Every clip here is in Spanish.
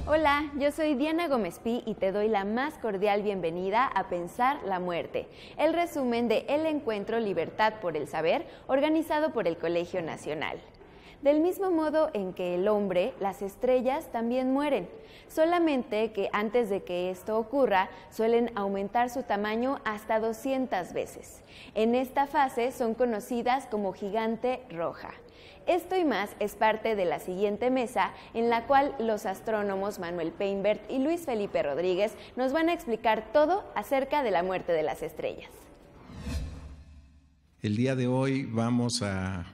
Hola, yo soy Diana Gómez Pi y te doy la más cordial bienvenida a Pensar la Muerte, el resumen de El Encuentro Libertad por el Saber, organizado por el Colegio Nacional. Del mismo modo en que el hombre, las estrellas también mueren, solamente que antes de que esto ocurra, suelen aumentar su tamaño hasta 200 veces. En esta fase son conocidas como gigante roja. Esto y más es parte de la siguiente mesa, en la cual los astrónomos Manuel Peinbert y Luis Felipe Rodríguez nos van a explicar todo acerca de la muerte de las estrellas. El día de hoy vamos a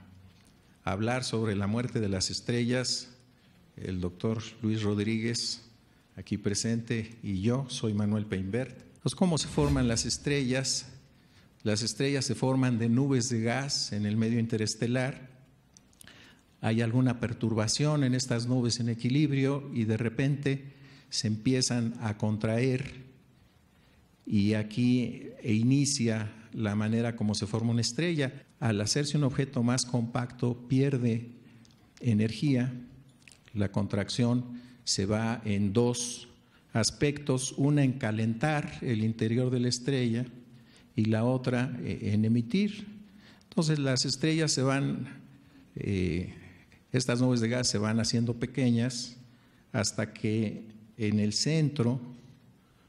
hablar sobre la muerte de las estrellas. El doctor Luis Rodríguez, aquí presente, y yo soy Manuel Peinbert. Entonces, ¿cómo se forman las estrellas? Las estrellas se forman de nubes de gas en el medio interestelar. Hay alguna perturbación en estas nubes en equilibrio y de repente se empiezan a contraer, y aquí inicia la manera como se forma una estrella. Al hacerse un objeto más compacto pierde energía. La contracción se va en dos aspectos, una en calentar el interior de la estrella y la otra en emitir. Entonces las estrellas se van, estas nubes de gas se van haciendo pequeñas hasta que en el centro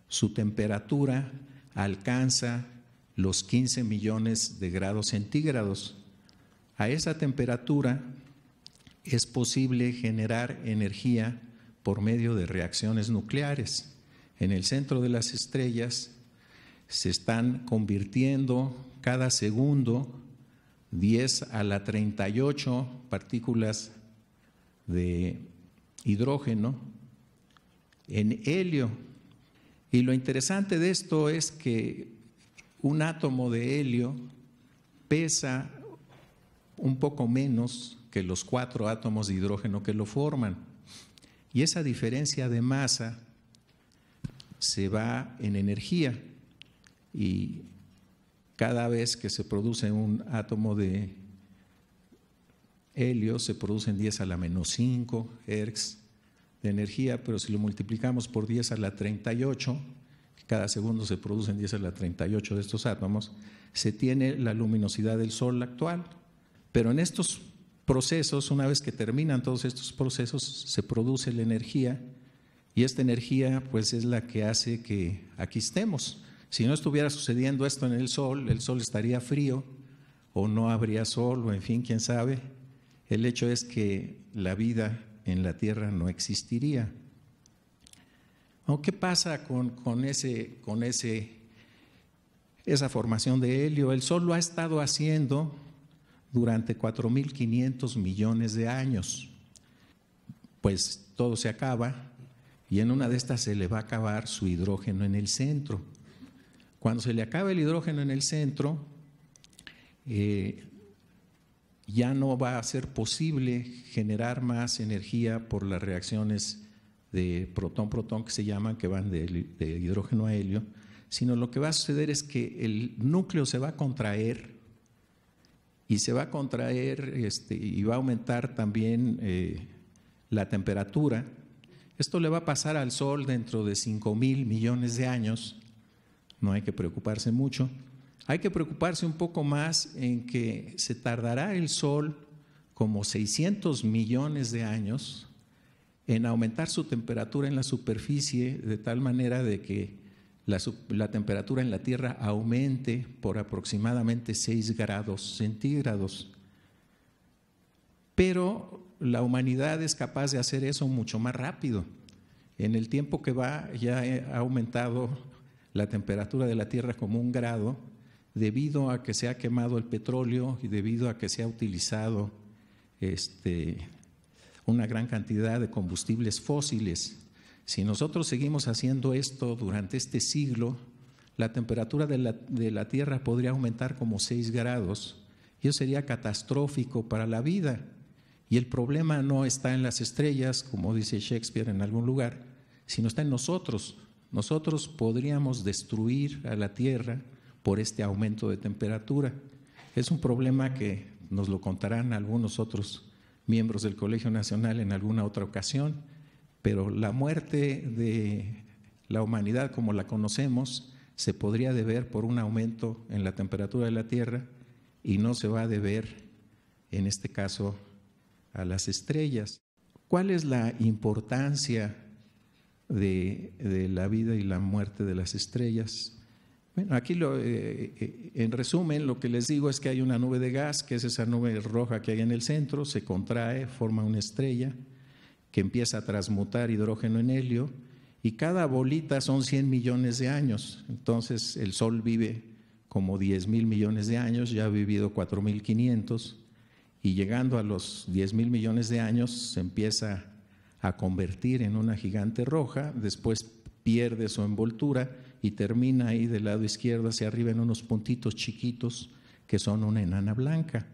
su temperatura alcanza los 15 millones de grados centígrados. A esa temperatura es posible generar energía por medio de reacciones nucleares. En el centro de las estrellas se están convirtiendo cada segundo 10 a la 38 partículas de hidrógeno en helio. Y lo interesante de esto es que un átomo de helio pesa un poco menos que los 4 átomos de hidrógeno que lo forman. Y esa diferencia de masa se va en energía, y cada vez que se produce un átomo de helio se producen 10 a la menos 5 Hz de energía, pero si lo multiplicamos por 10 a la 38, cada segundo se producen 10 a la 38 de estos átomos, se tiene la luminosidad del Sol actual. Pero en estos procesos, una vez que terminan todos estos procesos, se produce la energía, y esta energía pues es la que hace que aquí estemos. Si no estuviera sucediendo esto en el Sol estaría frío, o no habría Sol, o en fin, quién sabe. El hecho es que la vida en la Tierra no existiría. ¿Qué pasa con esa formación de helio? El Sol lo ha estado haciendo durante 4.500 millones de años. Pues todo se acaba, y en una de estas se le va a acabar su hidrógeno en el centro. Cuando se le acaba el hidrógeno en el centro, ya no va a ser posible generar más energía por las reacciones de protón-protón que se llaman, que van de hidrógeno a helio, sino lo que va a suceder es que el núcleo se va a contraer, y se va a contraer y va a aumentar también la temperatura. Esto le va a pasar al Sol dentro de 5.000 millones de años. No hay que preocuparse mucho. Hay que preocuparse un poco más en que se tardará el Sol como 600 millones de años en aumentar su temperatura en la superficie, de tal manera de que la temperatura en la Tierra aumente por aproximadamente 6 grados centígrados. Pero la humanidad es capaz de hacer eso mucho más rápido. En el tiempo que va, ya ha aumentado la temperatura de la Tierra como 1 grado, debido a que se ha quemado el petróleo y debido a que se ha utilizado una gran cantidad de combustibles fósiles. Si nosotros seguimos haciendo esto durante este siglo, la temperatura de la Tierra podría aumentar como 6 grados, y eso sería catastrófico para la vida. Y el problema no está en las estrellas, como dice Shakespeare en algún lugar, sino está en nosotros. Nosotros podríamos destruir a la Tierra por este aumento de temperatura. Es un problema que nos lo contarán algunos otros miembros del Colegio Nacional en alguna otra ocasión, pero la muerte de la humanidad como la conocemos se podría deber por un aumento en la temperatura de la Tierra y no se va a deber, en este caso, a las estrellas. ¿Cuál es la importancia de la vida y la muerte de las estrellas? Bueno, aquí en resumen lo que les digo es que hay una nube de gas, que es esa nube roja que hay en el centro, se contrae, forma una estrella que empieza a transmutar hidrógeno en helio y cada bolita son 100 millones de años. Entonces el Sol vive como 10,000 millones de años, ya ha vivido 4,500 y llegando a los 10,000 millones de años se empieza a convertir en una gigante roja, después pierde su envoltura y termina ahí del lado izquierdo hacia arriba en unos puntitos chiquitos que son una enana blanca.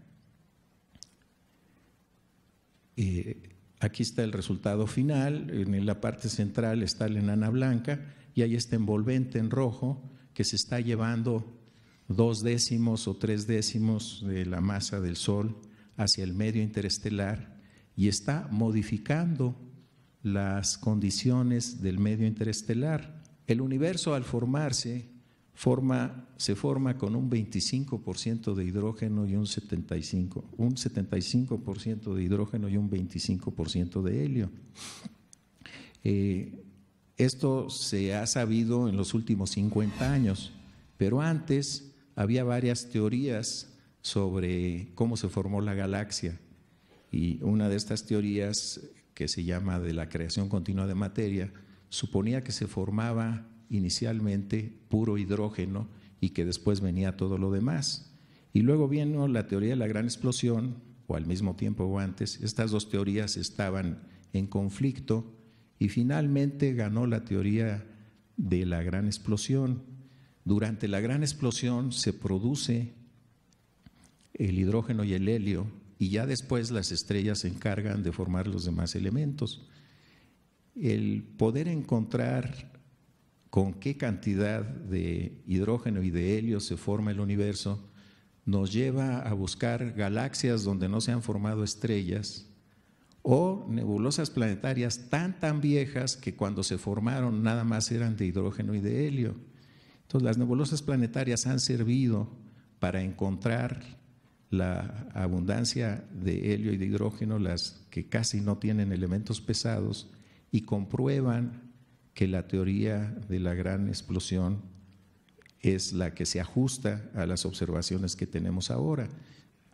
Aquí está el resultado final, en la parte central está la enana blanca y hay este envolvente en rojo que se está llevando 2/10 o 3/10 de la masa del Sol hacia el medio interestelar y está modificando las condiciones del medio interestelar. El universo al formarse se forma con un 25% de hidrógeno y un 75% de hidrógeno y un 25% de helio. Esto se ha sabido en los últimos 50 años, pero antes había varias teorías sobre cómo se formó la galaxia y una de estas teorías, que se llama de la creación continua de materia, suponía que se formaba inicialmente puro hidrógeno y que después venía todo lo demás. Y luego vino la teoría de la gran explosión, o al mismo tiempo o antes. Estas dos teorías estaban en conflicto y finalmente ganó la teoría de la gran explosión. Durante la gran explosión se produce el hidrógeno y el helio y ya después las estrellas se encargan de formar los demás elementos. El poder encontrar con qué cantidad de hidrógeno y de helio se forma el universo nos lleva a buscar galaxias donde no se han formado estrellas o nebulosas planetarias tan viejas que cuando se formaron nada más eran de hidrógeno y de helio. Entonces las nebulosas planetarias han servido para encontrar la abundancia de helio y de hidrógeno, las que casi no tienen elementos pesados, y comprueban que la teoría de la gran explosión es la que se ajusta a las observaciones que tenemos ahora.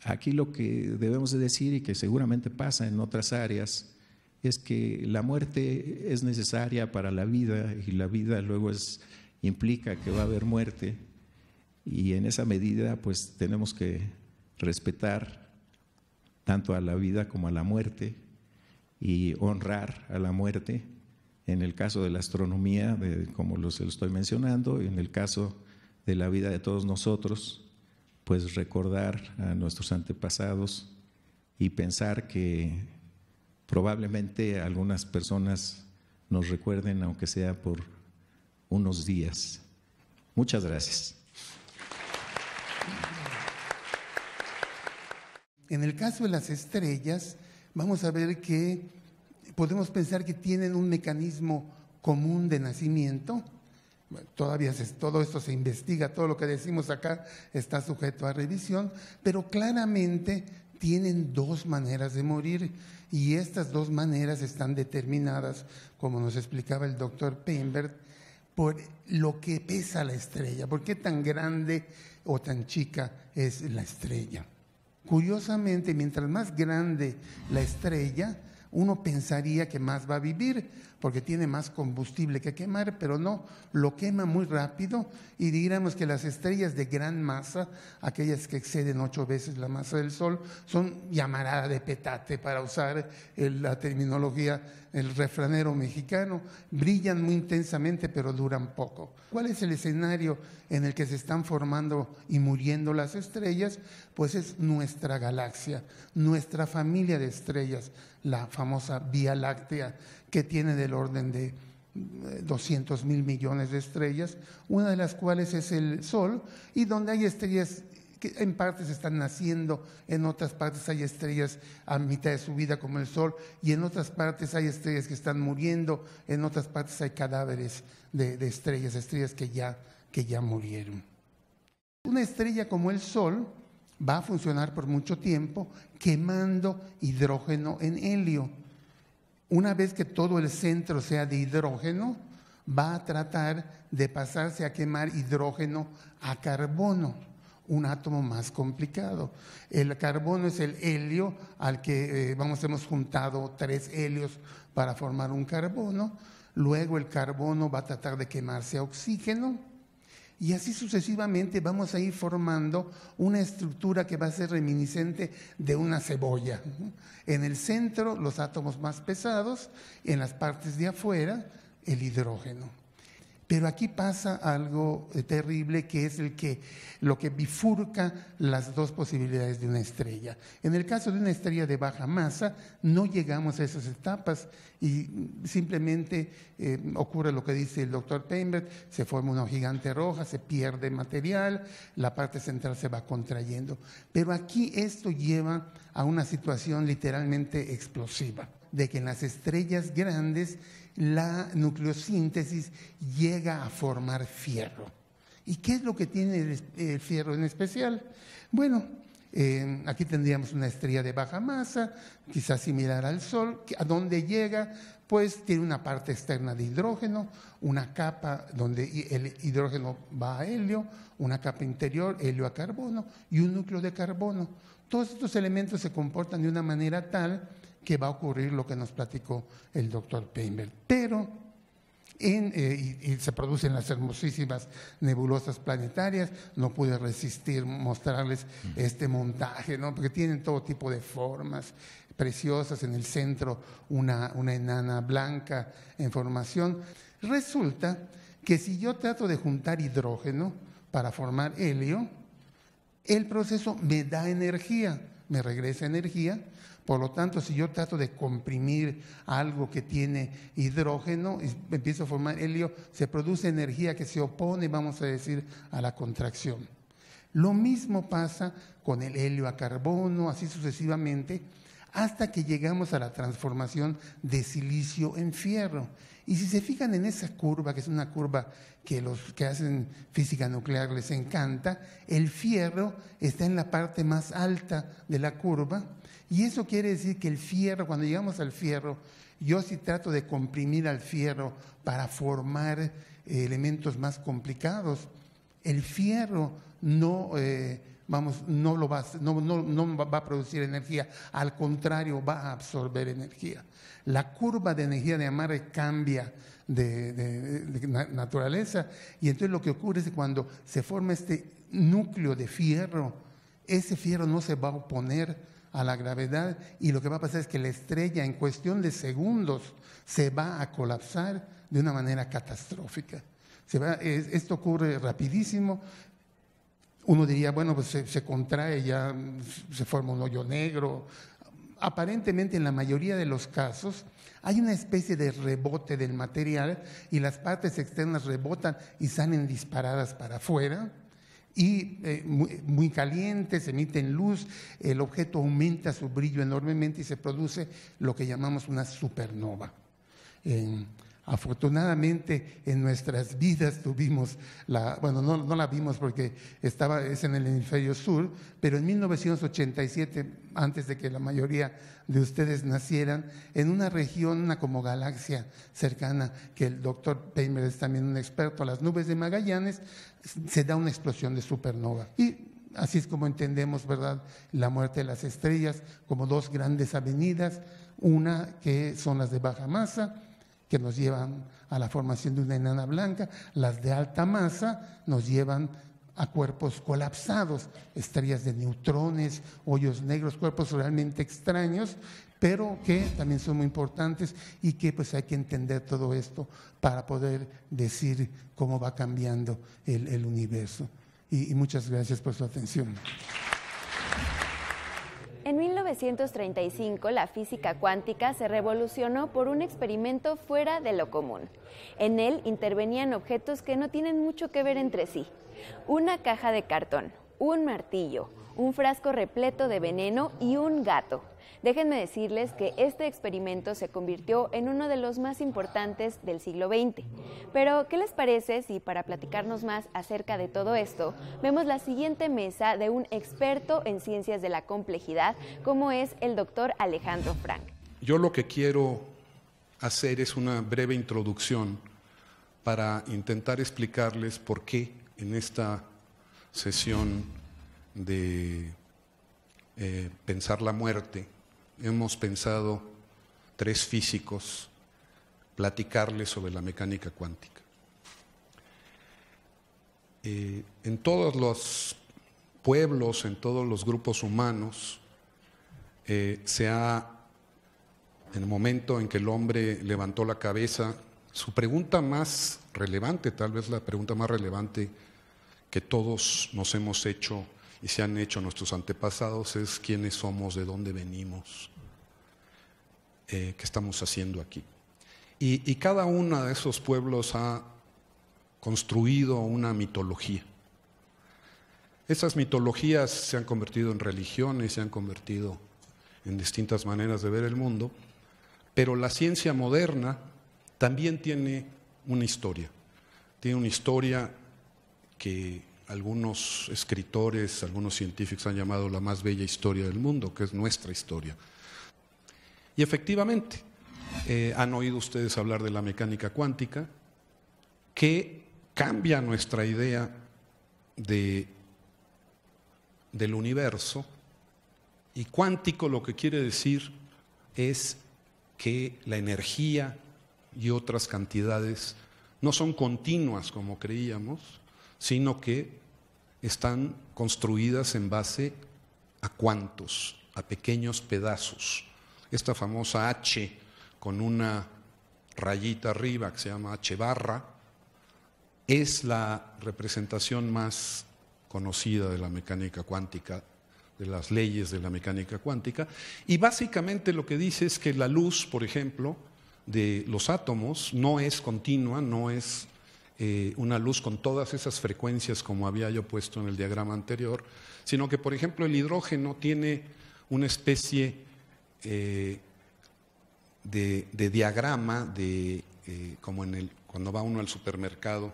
Aquí lo que debemos de decir, y que seguramente pasa en otras áreas, es que la muerte es necesaria para la vida y la vida luego implica que va a haber muerte, y en esa medida pues tenemos que respetar tanto a la vida como a la muerte y honrar a la muerte. En el caso de la astronomía, como se lo estoy mencionando, en el caso de la vida de todos nosotros, pues recordar a nuestros antepasados y pensar que probablemente algunas personas nos recuerden, aunque sea por unos días. Muchas gracias. En el caso de las estrellas, vamos a ver que podemos pensar que tienen un mecanismo común de nacimiento. Todavía todo esto se investiga, todo lo que decimos acá está sujeto a revisión, pero claramente tienen dos maneras de morir y estas dos maneras están determinadas, como nos explicaba el doctor Peinbert, por lo que pesa la estrella, por qué tan grande o tan chica es la estrella. Curiosamente, mientras más grande la estrella, uno pensaría que más va a vivir porque tiene más combustible que quemar, pero no, lo quema muy rápido y diríamos que las estrellas de gran masa, aquellas que exceden 8 veces la masa del Sol, son llamarada de petate, para usar la terminología, el refranero mexicano, brillan muy intensamente pero duran poco. ¿Cuál es el escenario en el que se están formando y muriendo las estrellas? Pues es nuestra galaxia, nuestra familia de estrellas, la famosa Vía Láctea, que tiene del orden de 200,000 millones de estrellas, una de las cuales es el Sol, y donde hay estrellas que en partes están naciendo, en otras partes hay estrellas a mitad de su vida como el Sol, y en otras partes hay estrellas que están muriendo, en otras partes hay cadáveres de estrellas que ya murieron. Una estrella como el Sol va a funcionar por mucho tiempo quemando hidrógeno en helio. Una vez que todo el centro sea de hidrógeno, va a tratar de pasarse a quemar hidrógeno a carbono, un átomo más complicado. El carbono es el helio al que hemos juntado 3 helios para formar un carbono. Luego el carbono va a tratar de quemarse a oxígeno y así sucesivamente vamos a ir formando una estructura que va a ser reminiscente de una cebolla. En el centro los átomos más pesados, en las partes de afuera el hidrógeno. Pero aquí pasa algo terrible, que es lo que bifurca las dos posibilidades de una estrella. En el caso de una estrella de baja masa, no llegamos a esas etapas y simplemente ocurre lo que dice el doctor Peinberg, se forma una gigante roja, se pierde material, la parte central se va contrayendo. Pero aquí esto lleva a una situación literalmente explosiva, de que en las estrellas grandes la nucleosíntesis llega a formar fierro. ¿Y qué es lo que tiene el fierro en especial? Bueno, aquí tendríamos una estrella de baja masa, quizás similar al Sol. ¿A dónde llega? Pues tiene una parte externa de hidrógeno, una capa donde el hidrógeno va a helio, una capa interior, helio a carbono, y un núcleo de carbono. Todos estos elementos se comportan de una manera tal que va a ocurrir lo que nos platicó el doctor Peinberg. Pero, y se producen las hermosísimas nebulosas planetarias. No pude resistir mostrarles este montaje, ¿no? Porque tienen todo tipo de formas preciosas. En el centro una enana blanca en formación. Resulta que si yo trato de juntar hidrógeno para formar helio, el proceso me da energía, me regresa energía. Por lo tanto, si yo trato de comprimir algo que tiene hidrógeno y empiezo a formar helio, se produce energía que se opone, vamos a decir, a la contracción. Lo mismo pasa con el helio a carbono, así sucesivamente, hasta que llegamos a la transformación de silicio en fierro. Y si se fijan en esa curva, que es una curva que los que hacen física nuclear les encanta, el fierro está en la parte más alta de la curva. Y eso quiere decir que el fierro, cuando llegamos al fierro, yo sí trato de comprimir al fierro para formar elementos más complicados. El fierro no va a producir energía, al contrario, va a absorber energía. La curva de energía de Amarre cambia de naturaleza, y entonces lo que ocurre es que cuando se forma este núcleo de fierro, ese fierro no se va a oponer a la gravedad, y lo que va a pasar es que la estrella en cuestión de segundos se va a colapsar de una manera catastrófica. Esto ocurre rapidísimo. Uno diría, bueno, pues se contrae, ya se forma un hoyo negro. Aparentemente, en la mayoría de los casos, hay una especie de rebote del material y las partes externas rebotan y salen disparadas para afuera. Y muy calientes, emiten luz, el objeto aumenta su brillo enormemente y se produce lo que llamamos una supernova. Afortunadamente en nuestras vidas tuvimos no la vimos porque es en el hemisferio sur, pero en 1987, antes de que la mayoría de ustedes nacieran, en una región, una como galaxia cercana, que el doctor Peinberg es también un experto, a las nubes de Magallanes, se da una explosión de supernova. Y así es como entendemos, ¿verdad?, la muerte de las estrellas, como dos grandes avenidas, una que son las de baja masa, que nos llevan a la formación de una enana blanca. Las de alta masa nos llevan a cuerpos colapsados, estrellas de neutrones, hoyos negros, cuerpos realmente extraños, pero que también son muy importantes y que pues hay que entender todo esto para poder decir cómo va cambiando el universo. Y muchas gracias por su atención. En 1935, la física cuántica se revolucionó por un experimento fuera de lo común. En él intervenían objetos que no tienen mucho que ver entre sí. Una caja de cartón, un martillo, un frasco repleto de veneno y un gato. Déjenme decirles que este experimento se convirtió en uno de los más importantes del siglo XX. Pero, ¿qué les parece si para platicarnos más acerca de todo esto, vemos la siguiente mesa de un experto en ciencias de la complejidad, como es el doctor Alejandro Frank? Yo lo que quiero hacer es una breve introducción para intentar explicarles por qué en esta sesión de pensar la muerte hemos pensado 3 físicos platicarles sobre la mecánica cuántica. En todos los pueblos, en todos los grupos humanos, en el momento en que el hombre levantó la cabeza, su pregunta más relevante, tal vez la pregunta más relevante que todos nos hemos hecho y se han hecho nuestros antepasados es quiénes somos, de dónde venimos, qué estamos haciendo aquí. Y cada uno de esos pueblos ha construido una mitología. Esas mitologías se han convertido en religiones, se han convertido en distintas maneras de ver el mundo, pero la ciencia moderna también tiene una historia. Tiene una historia que algunos escritores, algunos científicos han llamado la más bella historia del mundo, que es nuestra historia. Y efectivamente, han oído ustedes hablar de la mecánica cuántica, que cambia nuestra idea del universo. Y cuántico lo que quiere decir es que la energía y otras cantidades no son continuas como creíamos, sino que están construidas en base a cuantos, a pequeños pedazos. Esta famosa H con una rayita arriba que se llama H barra es la representación más conocida de la mecánica cuántica, de las leyes de la mecánica cuántica, y básicamente lo que dice es que la luz, por ejemplo, de los átomos no es continua, no es una luz con todas esas frecuencias como había yo puesto en el diagrama anterior, sino que, por ejemplo, el hidrógeno tiene una especie de diagrama, como cuando va uno al supermercado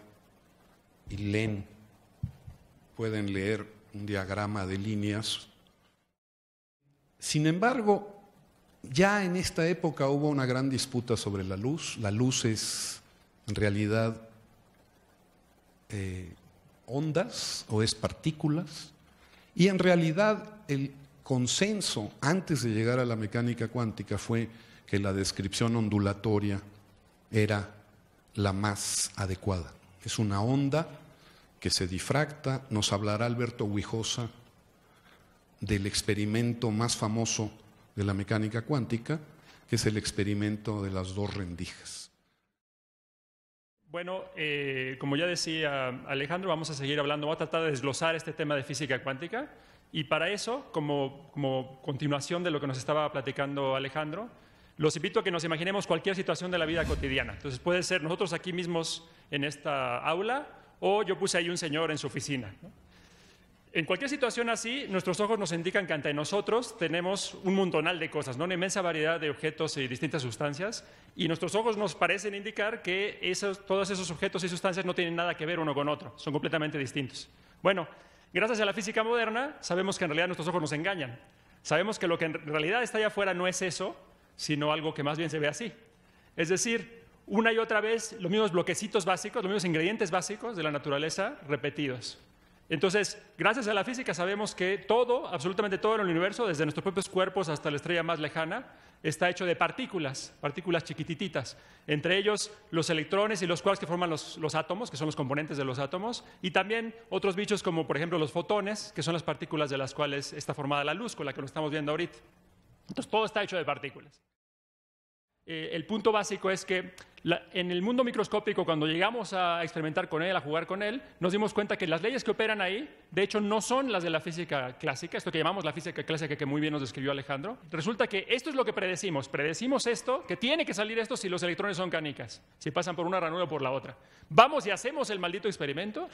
y pueden leer un diagrama de líneas. Sin embargo, ya en esta época hubo una gran disputa sobre la luz. La luz es, en realidad, ondas o es partículas, y en realidad el consenso antes de llegar a la mecánica cuántica fue que la descripción ondulatoria era la más adecuada. Es una onda que se difracta. Nos hablará Alberto Guijosa del experimento más famoso de la mecánica cuántica, que es el experimento de las 2 rendijas. Bueno, como ya decía Alejandro, vamos a seguir hablando, vamos a tratar de desglosar este tema de física cuántica, y para eso, como continuación de lo que nos estaba platicando Alejandro, los invito a que nos imaginemos cualquier situación de la vida cotidiana. Entonces puede ser nosotros aquí mismos en esta aula, o yo puse ahí un señor en su oficina, ¿no? En cualquier situación así, nuestros ojos nos indican que ante nosotros tenemos un montonal de cosas, ¿no? Una inmensa variedad de objetos y distintas sustancias, y nuestros ojos nos parecen indicar que todos esos objetos y sustancias no tienen nada que ver uno con otro, son completamente distintos. Bueno, gracias a la física moderna sabemos que en realidad nuestros ojos nos engañan. Sabemos que lo que en realidad está allá afuera no es eso, sino algo que más bien se ve así. Es decir, una y otra vez los mismos bloquecitos básicos, los mismos ingredientes básicos de la naturaleza repetidos. Entonces, gracias a la física sabemos que todo, absolutamente todo en el universo, desde nuestros propios cuerpos hasta la estrella más lejana, está hecho de partículas chiquitititas. Entre ellos, los electrones y los quarks que forman los átomos, que son los componentes de los átomos, y también otros bichos como, por ejemplo, los fotones, que son las partículas de las cuales está formada la luz, con la que lo estamos viendo ahorita. Entonces, todo está hecho de partículas. el punto básico es que en el mundo microscópico, cuando llegamos a experimentar con él, a jugar con él, nos dimos cuenta que las leyes que operan ahí, de hecho, no son las de la física clásica, esto que llamamos la física clásica que muy bien nos describió Alejandro. Resulta que esto es lo que predecimos. Predecimos esto, que tiene que salir esto si los electrones son canicas, si pasan por una ranura o por la otra. Vamos y hacemos el maldito experimento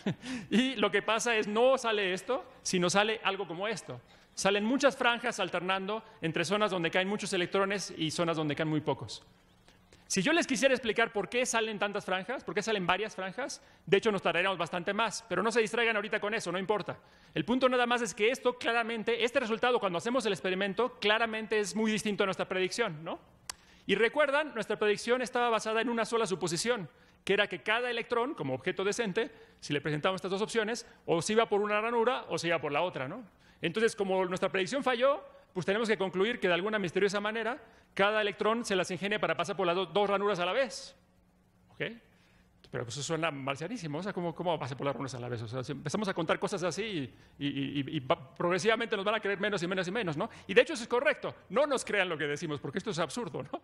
y lo que pasa es no sale esto, sino sale algo como esto. Salen muchas franjas alternando entre zonas donde caen muchos electrones y zonas donde caen muy pocos. Si yo les quisiera explicar por qué salen tantas franjas, por qué salen varias franjas, de hecho nos tardaríamos bastante más, pero no se distraigan ahorita con eso, no importa. El punto nada más es que esto claramente, este resultado cuando hacemos el experimento, claramente es muy distinto a nuestra predicción, ¿no? Y recuerdan, nuestra predicción estaba basada en una sola suposición, que era que cada electrón, como objeto decente, si le presentamos estas dos opciones, o se iba por una ranura o se iba por la otra, ¿no? Entonces, como nuestra predicción falló, pues tenemos que concluir que de alguna misteriosa manera cada electrón se las ingenia para pasar por las dos ranuras a la vez. ¿Ok? Pero pues eso suena marcianísimo. O sea, ¿cómo pasa por las ranuras a la vez? O sea, si empezamos a contar cosas así y progresivamente nos van a creer menos y menos y menos, ¿no? Y de hecho eso es correcto. No nos crean lo que decimos, porque esto es absurdo, ¿no?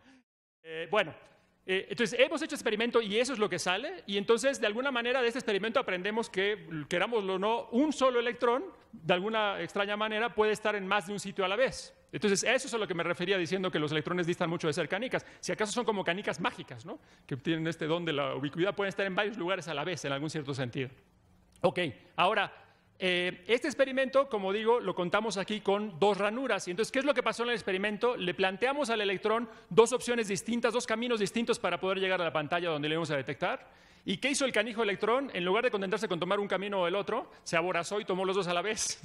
Entonces hemos hecho experimento y eso es lo que sale. Y entonces, de alguna manera, de este experimento aprendemos que, querámoslo o no, un solo electrón, de alguna extraña manera, puede estar en más de un sitio a la vez. Entonces, eso es a lo que me refería diciendo que los electrones distan mucho de ser canicas. Si acaso son como canicas mágicas, ¿no? Que tienen este don de la ubicuidad, pueden estar en varios lugares a la vez, en algún cierto sentido. Ok, ahora, este experimento, como digo, lo contamos aquí con dos ranuras. Y entonces, ¿qué es lo que pasó en el experimento? Le planteamos al electrón dos opciones distintas, dos caminos distintos para poder llegar a la pantalla donde le vamos a detectar. ¿Y qué hizo el canijo electrón? En lugar de contentarse con tomar un camino o el otro, se aborazó y tomó los dos a la vez.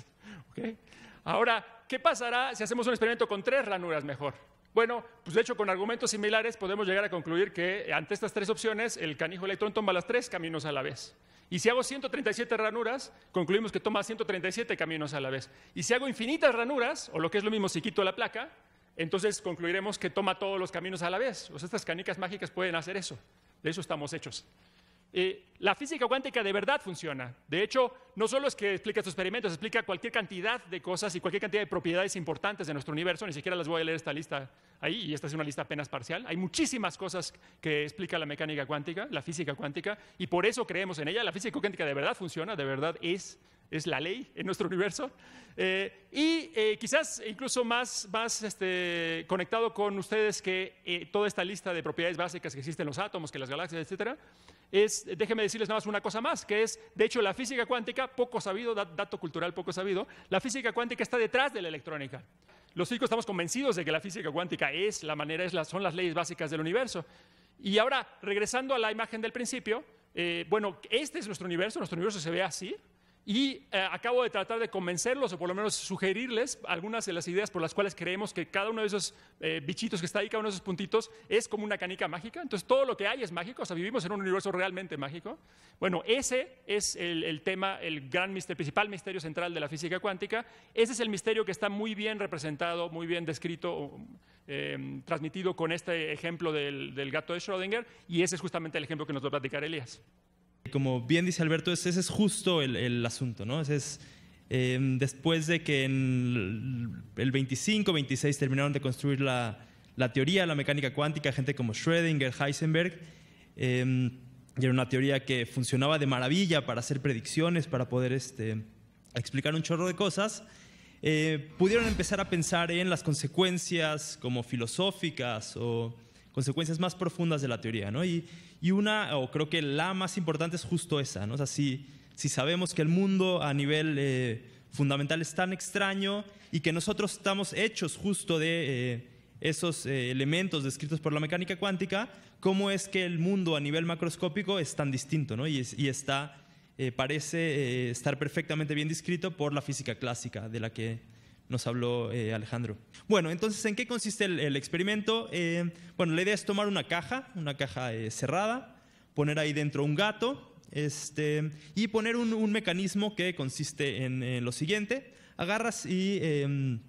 ¿Okay? Ahora, ¿qué pasará si hacemos un experimento con tres ranuras mejor? Bueno, pues de hecho con argumentos similares podemos llegar a concluir que ante estas tres opciones el canijo electrón toma los tres caminos a la vez. Y si hago 137 ranuras, concluimos que toma 137 caminos a la vez. Y si hago infinitas ranuras, o lo que es lo mismo si quito la placa, entonces concluiremos que toma todos los caminos a la vez. O sea, estas canicas mágicas pueden hacer eso. De eso estamos hechos. La física cuántica de verdad funciona. De hecho, no solo es que explica estos experimentos, explica cualquier cantidad de cosas y cualquier cantidad de propiedades importantes de nuestro universo. Ni siquiera les voy a leer esta lista ahí, y esta es una lista apenas parcial. Hay muchísimas cosas que explica la mecánica cuántica, la física cuántica, y por eso creemos en ella. La física cuántica de verdad funciona, de verdad es la ley en nuestro universo. Quizás incluso más conectado con ustedes que toda esta lista de propiedades básicas que existen en los átomos, que las galaxias, etcétera, déjenme decirles nada más una cosa más, que es, de hecho, la física cuántica, poco sabido, dato cultural poco sabido, la física cuántica está detrás de la electrónica. Los físicos estamos convencidos de que la física cuántica son las leyes básicas del universo. Y ahora, regresando a la imagen del principio, bueno, este es nuestro universo se ve así. Y acabo de tratar de convencerlos, o por lo menos sugerirles algunas de las ideas por las cuales creemos que cada uno de esos bichitos que está ahí, cada uno de esos puntitos, es como una canica mágica. Entonces todo lo que hay es mágico, o sea, vivimos en un universo realmente mágico. Bueno, ese es el tema, el gran misterio, principal misterio central de la física cuántica. Ese es el misterio que está muy bien representado, muy bien descrito, transmitido con este ejemplo del gato de Schrödinger, y ese es justamente el ejemplo que nos va a platicar Elías. Como bien dice Alberto, ese es justo el asunto, ¿no? Después de que en el 25, 26 terminaron de construir la teoría, la mecánica cuántica, gente como Schrödinger, Heisenberg, y era una teoría que funcionaba de maravilla para hacer predicciones, para poder explicar un chorro de cosas, pudieron empezar a pensar en las consecuencias como filosóficas o consecuencias más profundas de la teoría, ¿no? Y una, o creo que la más importante es justo esa, ¿no? O sea, si sabemos que el mundo a nivel fundamental es tan extraño y que nosotros estamos hechos justo de esos elementos descritos por la mecánica cuántica, ¿cómo es que el mundo a nivel macroscópico es tan distinto, ¿no? Y parece estar perfectamente bien descrito por la física clásica de la que nos habló Alejandro. Bueno, entonces, ¿en qué consiste el experimento? Bueno, la idea es tomar una caja cerrada, poner ahí dentro un gato y poner un mecanismo que consiste en lo siguiente. Agarras y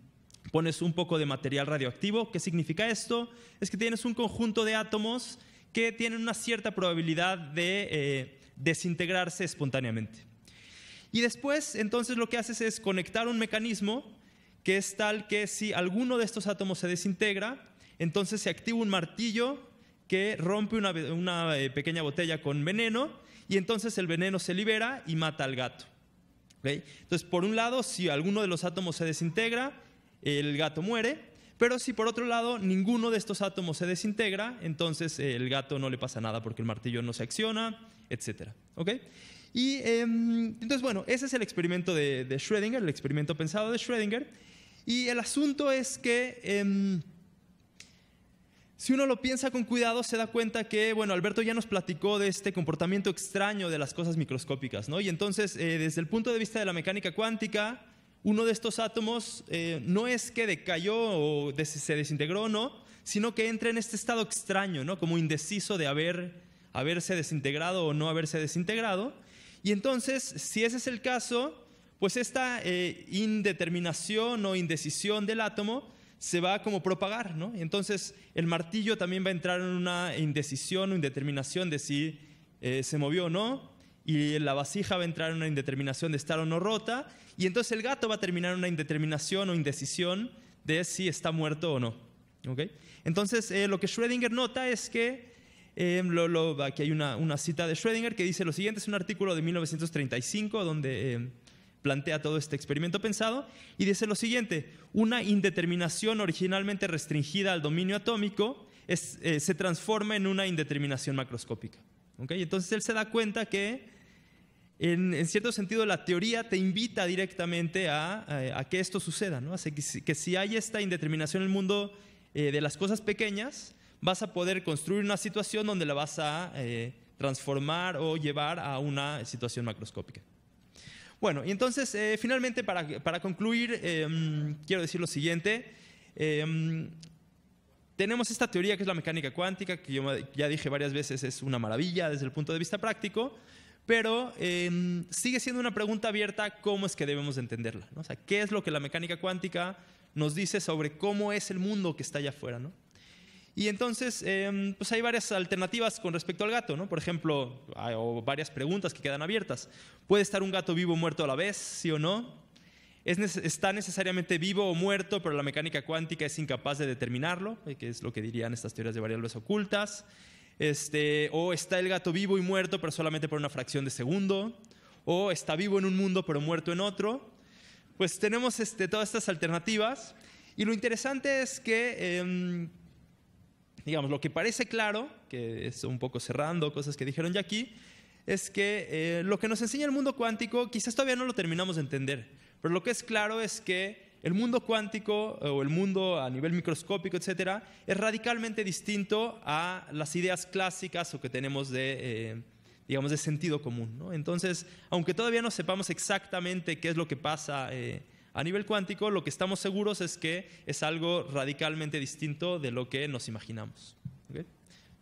pones un poco de material radioactivo. ¿Qué significa esto? Es que tienes un conjunto de átomos que tienen una cierta probabilidad de desintegrarse espontáneamente. Y después, entonces, lo que haces es conectar un mecanismo que es tal que si alguno de estos átomos se desintegra, entonces se activa un martillo que rompe una pequeña botella con veneno y entonces el veneno se libera y mata al gato. ¿Okay? Entonces, por un lado, si alguno de los átomos se desintegra, el gato muere, pero si por otro lado ninguno de estos átomos se desintegra, entonces el gato no le pasa nada porque el martillo no se acciona, etc. ¿Okay? Y entonces, bueno, ese es el experimento de Schrödinger, el experimento pensado de Schrödinger. Y el asunto es que si uno lo piensa con cuidado, se da cuenta que, bueno, Alberto ya nos platicó de este comportamiento extraño de las cosas microscópicas, ¿no? Y entonces, desde el punto de vista de la mecánica cuántica, uno de estos átomos no es que decayó o se desintegró o no, sino que entra en este estado extraño, ¿no? Como indeciso de haberse desintegrado o no haberse desintegrado. Y entonces, si ese es el caso, pues esta indeterminación o indecisión del átomo se va a como propagar, ¿no? Entonces el martillo también va a entrar en una indecisión o indeterminación de si se movió o no, y la vasija va a entrar en una indeterminación de estar o no rota, y entonces el gato va a terminar en una indeterminación o indecisión de si está muerto o no. ¿Okay? Entonces lo que Schrödinger nota es que, aquí hay una cita de Schrödinger que dice lo siguiente, es un artículo de 1935 donde plantea todo este experimento pensado y dice lo siguiente: una indeterminación originalmente restringida al dominio atómico se transforma en una indeterminación macroscópica. ¿Okay? Entonces él se da cuenta que en cierto sentido la teoría te invita directamente a que esto suceda, ¿no? Así que si hay esta indeterminación en el mundo de las cosas pequeñas, vas a poder construir una situación donde la vas a transformar o llevar a una situación macroscópica. Bueno, y entonces, finalmente, para concluir, quiero decir lo siguiente. Tenemos esta teoría que es la mecánica cuántica, que yo ya dije varias veces es una maravilla desde el punto de vista práctico, pero sigue siendo una pregunta abierta cómo es que debemos de entenderla, ¿no? O sea, ¿qué es lo que la mecánica cuántica nos dice sobre cómo es el mundo que está allá afuera, ¿no? Y entonces, pues hay varias alternativas con respecto al gato, ¿no? Por ejemplo, o varias preguntas que quedan abiertas. ¿Puede estar un gato vivo o muerto a la vez? ¿Sí o no? ¿Está necesariamente vivo o muerto, pero la mecánica cuántica es incapaz de determinarlo? Que es lo que dirían estas teorías de variables ocultas. ¿O está el gato vivo y muerto, pero solamente por una fracción de segundo? ¿O está vivo en un mundo, pero muerto en otro? Pues tenemos todas estas alternativas. Y lo interesante es que digamos, lo que parece claro, que es un poco cerrando cosas que dijeron ya aquí, es que lo que nos enseña el mundo cuántico quizás todavía no lo terminamos de entender, pero lo que es claro es que el mundo cuántico o el mundo a nivel microscópico, etcétera, es radicalmente distinto a las ideas clásicas o que tenemos digamos, de sentido común, ¿no? Entonces, aunque todavía no sepamos exactamente qué es lo que pasa a nivel cuántico, lo que estamos seguros es que es algo radicalmente distinto de lo que nos imaginamos. ¿Okay?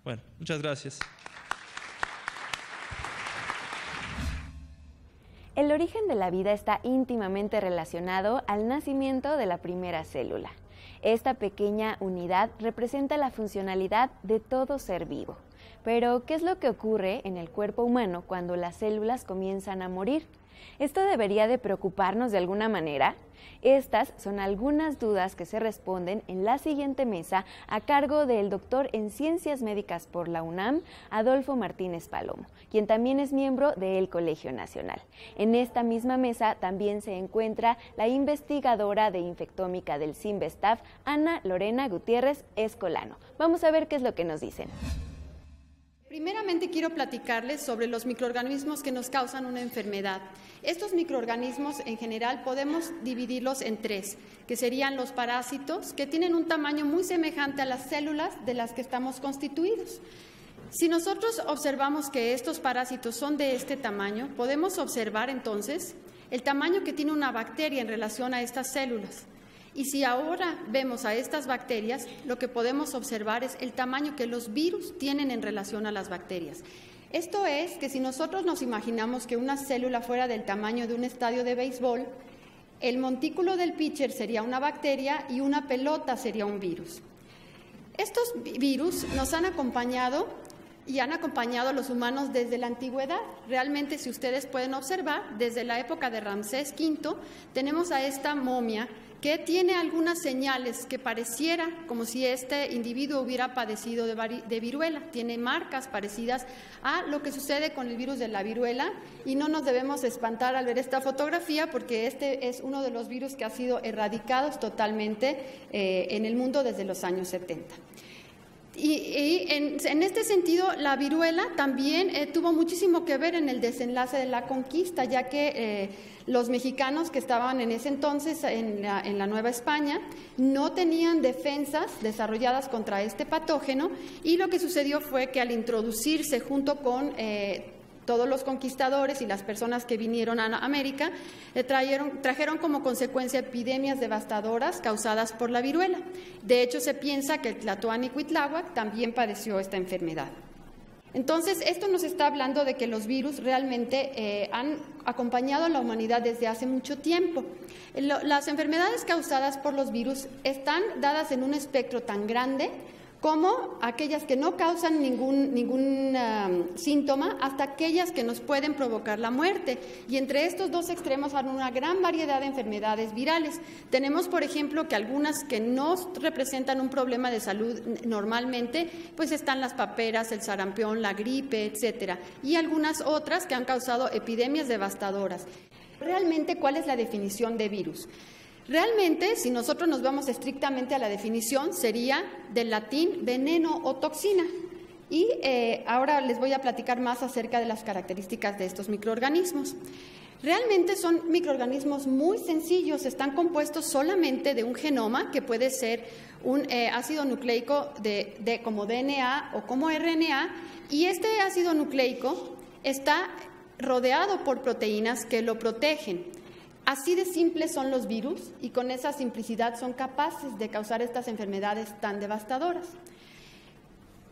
Bueno, muchas gracias. El origen de la vida está íntimamente relacionado al nacimiento de la primera célula. Esta pequeña unidad representa la funcionalidad de todo ser vivo. Pero, ¿qué es lo que ocurre en el cuerpo humano cuando las células comienzan a morir? ¿Esto debería de preocuparnos de alguna manera? Estas son algunas dudas que se responden en la siguiente mesa a cargo del doctor en Ciencias Médicas por la UNAM, Adolfo Martínez Palomo, quien también es miembro del Colegio Nacional. En esta misma mesa también se encuentra la investigadora de infectómica del CIMBESTAF, Ana Lorena Gutiérrez Escolano. Vamos a ver qué es lo que nos dicen. Primeramente quiero platicarles sobre los microorganismos que nos causan una enfermedad. Estos microorganismos en general podemos dividirlos en tres, que serían los parásitos, que tienen un tamaño muy semejante a las células de las que estamos constituidos. Si nosotros observamos que estos parásitos son de este tamaño, podemos observar entonces el tamaño que tiene una bacteria en relación a estas células. Y si ahora vemos a estas bacterias, lo que podemos observar es el tamaño que los virus tienen en relación a las bacterias. Esto es que si nosotros nos imaginamos que una célula fuera del tamaño de un estadio de béisbol, el montículo del pitcher sería una bacteria y una pelota sería un virus. Estos virus nos han acompañado y han acompañado a los humanos desde la antigüedad. Realmente, si ustedes pueden observar, desde la época de Ramsés V tenemos a esta momia que tiene algunas señales que pareciera como si este individuo hubiera padecido de viruela. Tiene marcas parecidas a lo que sucede con el virus de la viruela y no nos debemos espantar al ver esta fotografía porque este es uno de los virus que ha sido erradicados totalmente en el mundo desde los años 70. Y en este sentido, la viruela también tuvo muchísimo que ver en el desenlace de la conquista, ya que los mexicanos que estaban en ese entonces en la Nueva España no tenían defensas desarrolladas contra este patógeno y lo que sucedió fue que al introducirse junto con todos los conquistadores y las personas que vinieron a América trajeron como consecuencia epidemias devastadoras causadas por la viruela. De hecho, se piensa que el Tlatoani-Cuitláhuac también padeció esta enfermedad. Entonces, esto nos está hablando de que los virus realmente han acompañado a la humanidad desde hace mucho tiempo. Las enfermedades causadas por los virus están dadas en un espectro tan grande como aquellas que no causan ningún síntoma hasta aquellas que nos pueden provocar la muerte. Y entre estos dos extremos hay una gran variedad de enfermedades virales. Tenemos, por ejemplo, que algunas que no representan un problema de salud normalmente, pues están las paperas, el sarampión, la gripe, etcétera, y algunas otras que han causado epidemias devastadoras. Realmente, ¿cuál es la definición de virus? Realmente, si nosotros nos vamos estrictamente a la definición, sería del latín veneno o toxina. Y ahora les voy a platicar más acerca de las características de estos microorganismos. Realmente son microorganismos muy sencillos, están compuestos solamente de un genoma, que puede ser un ácido nucleico como DNA o como RNA, y este ácido nucleico está rodeado por proteínas que lo protegen. Así de simples son los virus y con esa simplicidad son capaces de causar estas enfermedades tan devastadoras.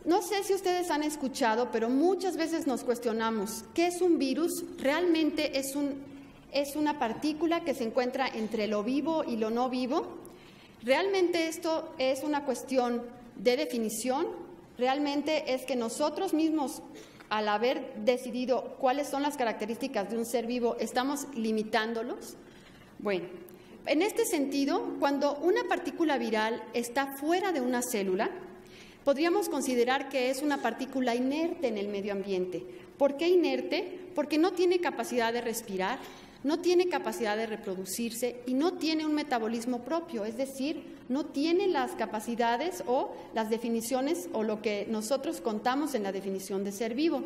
No sé si ustedes han escuchado, pero muchas veces nos cuestionamos, ¿qué es un virus? Realmente es una partícula que se encuentra entre lo vivo y lo no vivo. Realmente esto es una cuestión de definición. Realmente es que nosotros mismos, al haber decidido cuáles son las características de un ser vivo, estamos limitándolos. Bueno, en este sentido, cuando una partícula viral está fuera de una célula, podríamos considerar que es una partícula inerte en el medio ambiente. ¿Por qué inerte? Porque no tiene capacidad de respirar, no tiene capacidad de reproducirse y no tiene un metabolismo propio, es decir, no tiene las capacidades o las definiciones o lo que nosotros contamos en la definición de ser vivo.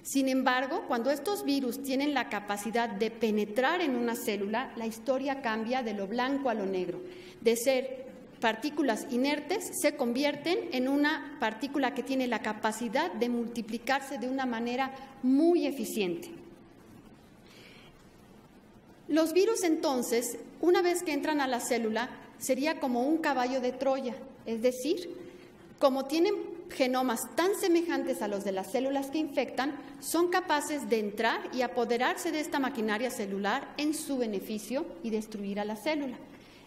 Sin embargo, cuando estos virus tienen la capacidad de penetrar en una célula, la historia cambia de lo blanco a lo negro. De ser partículas inertes se convierten en una partícula que tiene la capacidad de multiplicarse de una manera muy eficiente. Los virus, entonces, una vez que entran a la célula, sería como un caballo de Troya, es decir, como tienen genomas tan semejantes a los de las células que infectan, son capaces de entrar y apoderarse de esta maquinaria celular en su beneficio y destruir a la célula.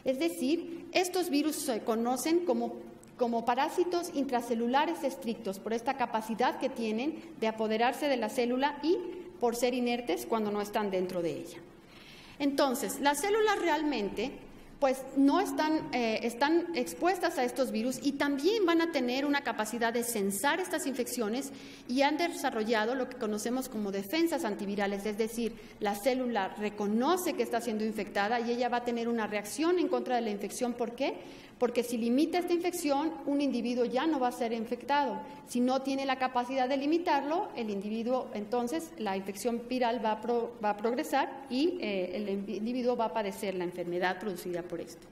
Es decir, estos virus se conocen como parásitos intracelulares estrictos por esta capacidad que tienen de apoderarse de la célula y por ser inertes cuando no están dentro de ella. Entonces, las células realmente pues no están expuestas a estos virus y también van a tener una capacidad de censar estas infecciones y han desarrollado lo que conocemos como defensas antivirales, es decir, la célula reconoce que está siendo infectada y ella va a tener una reacción en contra de la infección. ¿Por qué? Porque si limita esta infección, un individuo ya no va a ser infectado. Si no tiene la capacidad de limitarlo, el individuo, entonces la infección viral va a progresar y el individuo va a padecer la enfermedad producida por esto.